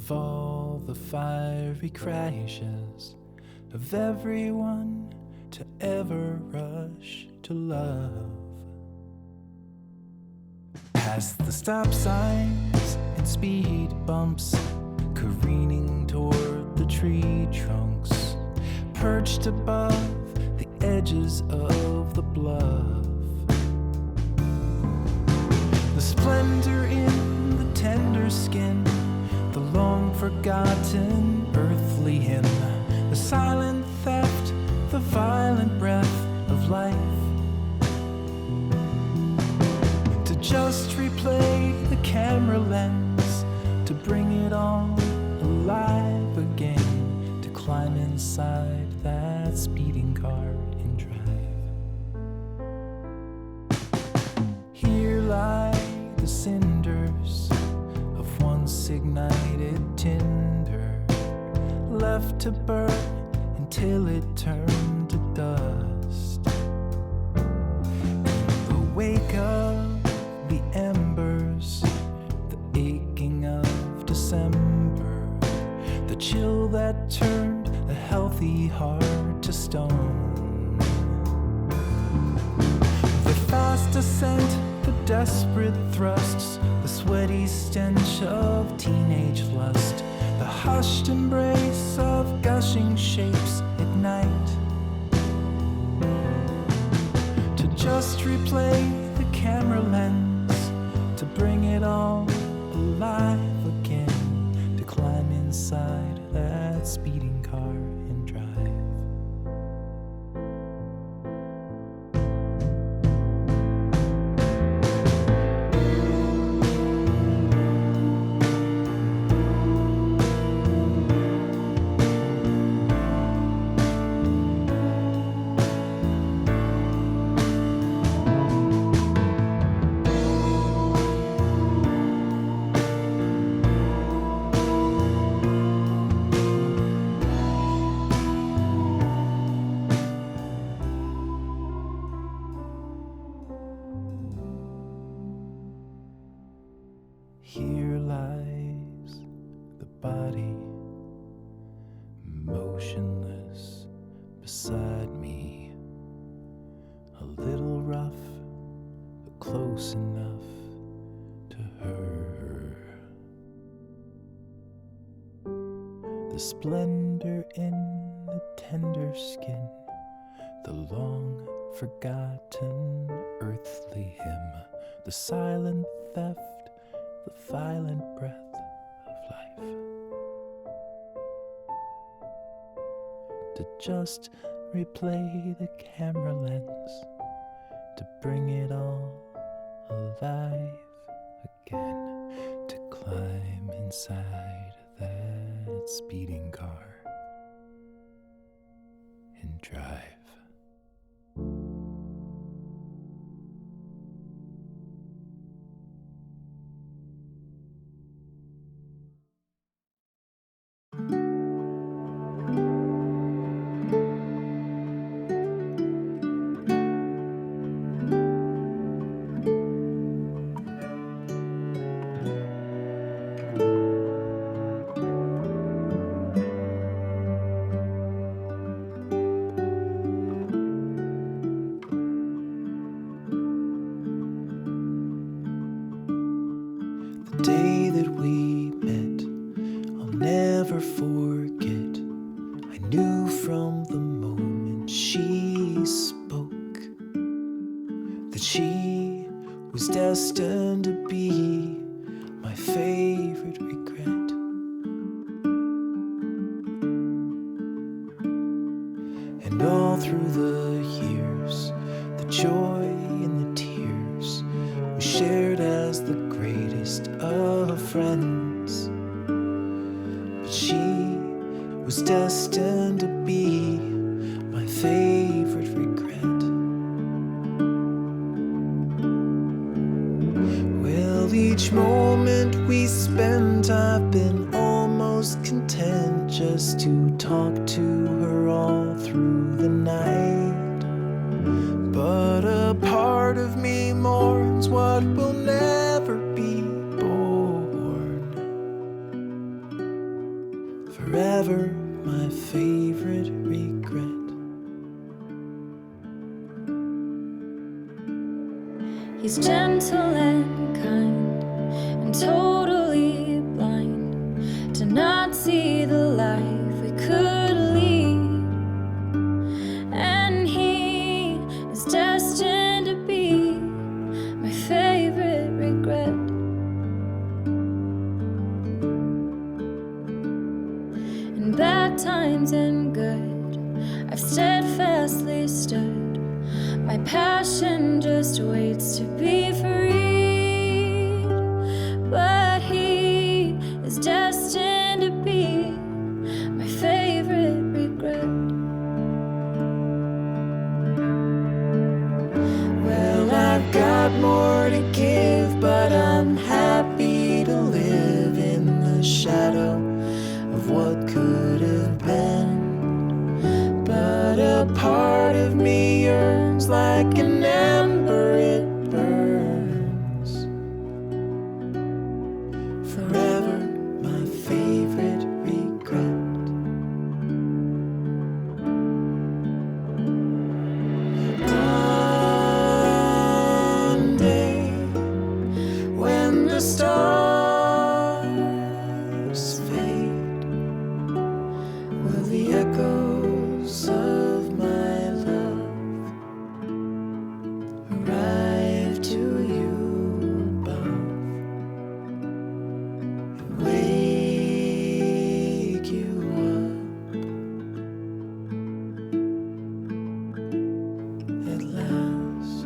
of all the fiery crashes of everyone to ever rush to love. Past the stop signs and speed bumps, careening toward the tree trunks, perched above the edges of the bluff. The splendor in the tender skin, the long forgotten earthly hymn, the silent theft, the violent breath of life. To just replay the camera lens, to bring it all alive again, to climb inside that speeding car and drive. Here lie the cinders of once ignited tinder, left to burn until it turned to dust. In the wake of the embers, the aching of December, the chill that turned a healthy heart to stone. The fast ascent, the desperate thrusts, the sweaty stench of teenage lust, the hushed embrace of gushing shapes at night. To just replay the camera lens, to bring it all alive again, to climb inside that speeding car and drive. Here lies the body, motionless beside me, a little rough, but close enough to her. The splendor in the tender skin, the long forgotten earthly hymn, the silent theft, the violent breath of life. To just replay the camera lens, to bring it all alive again, to climb inside that speeding car and drive. Day that we met, I'll never forget. I knew from the moment she spoke that she was destined to be my favorite regret. And all through the years, the joy and the tears we shared as the greatest of friends. But she was destined to be my favorite regret. Well, each moment we spent, I've been almost content just to talk to her all through the night. But a part of me mourns what will never be born. forever my favorite regret. He's gentle and kind and totally blind to not see the life we could lead. And he is destined to be my favorite regret. In bad times and good, I've steadfastly stood. My passion just waits to be freed. But he is destined to be my favorite regret. Well, I've got more to give, but I'm happy to live in the shadow of what could have been. But a part of me yearns like an ember, it burns. Forever my favorite regret. One day when the stars fade, will the echoes of my love arrive to you above and wake you up at last.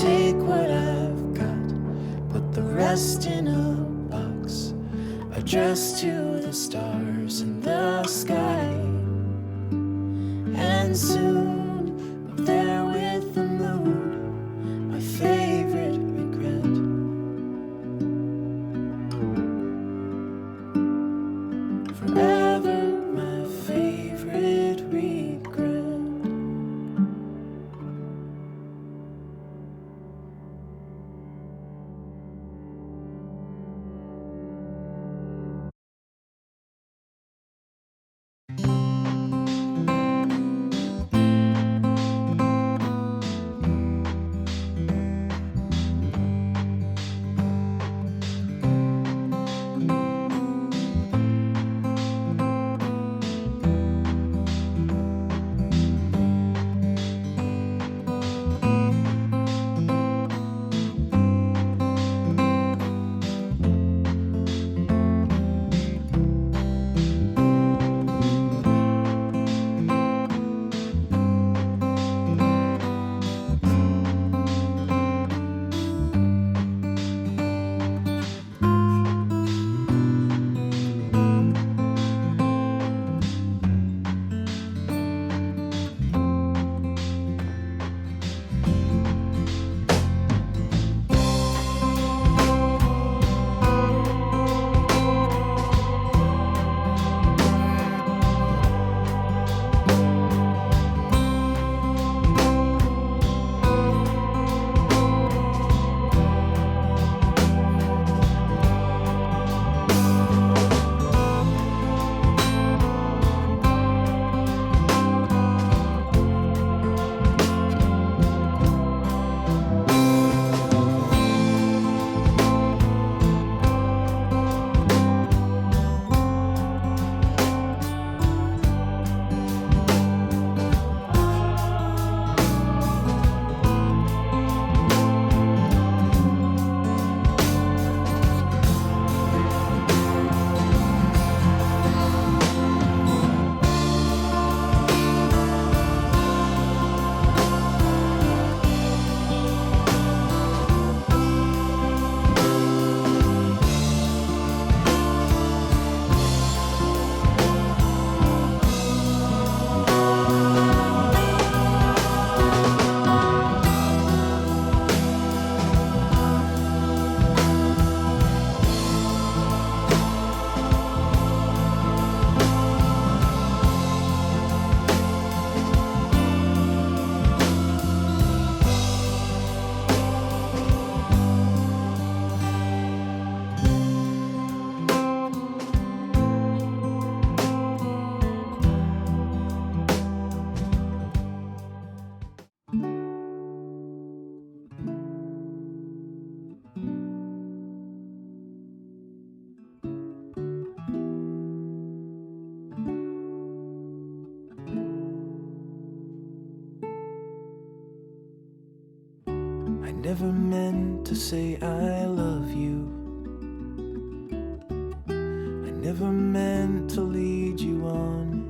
Take what I've got, put the rest in a box, addressed to the stars in the sky. And soon, up there with the moon, my favorite regret. Forever my favorite regret. never meant to say I love you. I never meant to lead you on.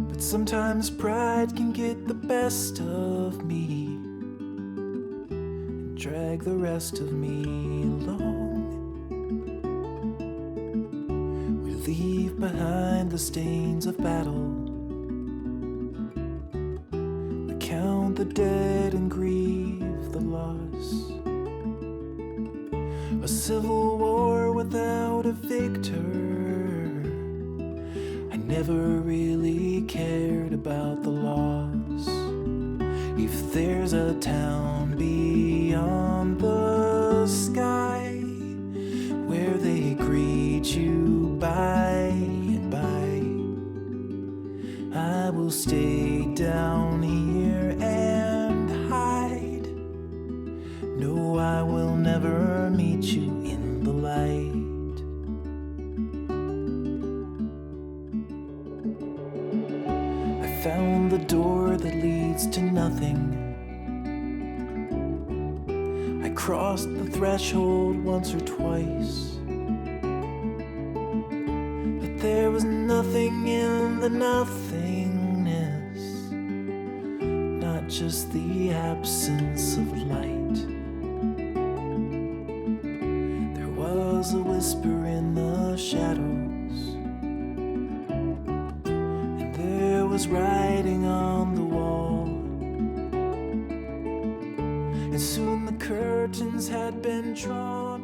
But sometimes pride can get the best of me and drag the rest of me along. We leave behind the stains of battle. We count the dead and grieve the loss. A civil war without a victor. I never really cared about the loss. If there's a town beyond the sky where they greet you by and by, I will stay down here and hide. No, I will never meet you in the light. I found the door that leads to nothing. I crossed the threshold once or twice, but there was nothing in the nothingness, not just the absence of light. There was a whisper in the shadows, and there was writing on the wall, and soon the curtains had been drawn.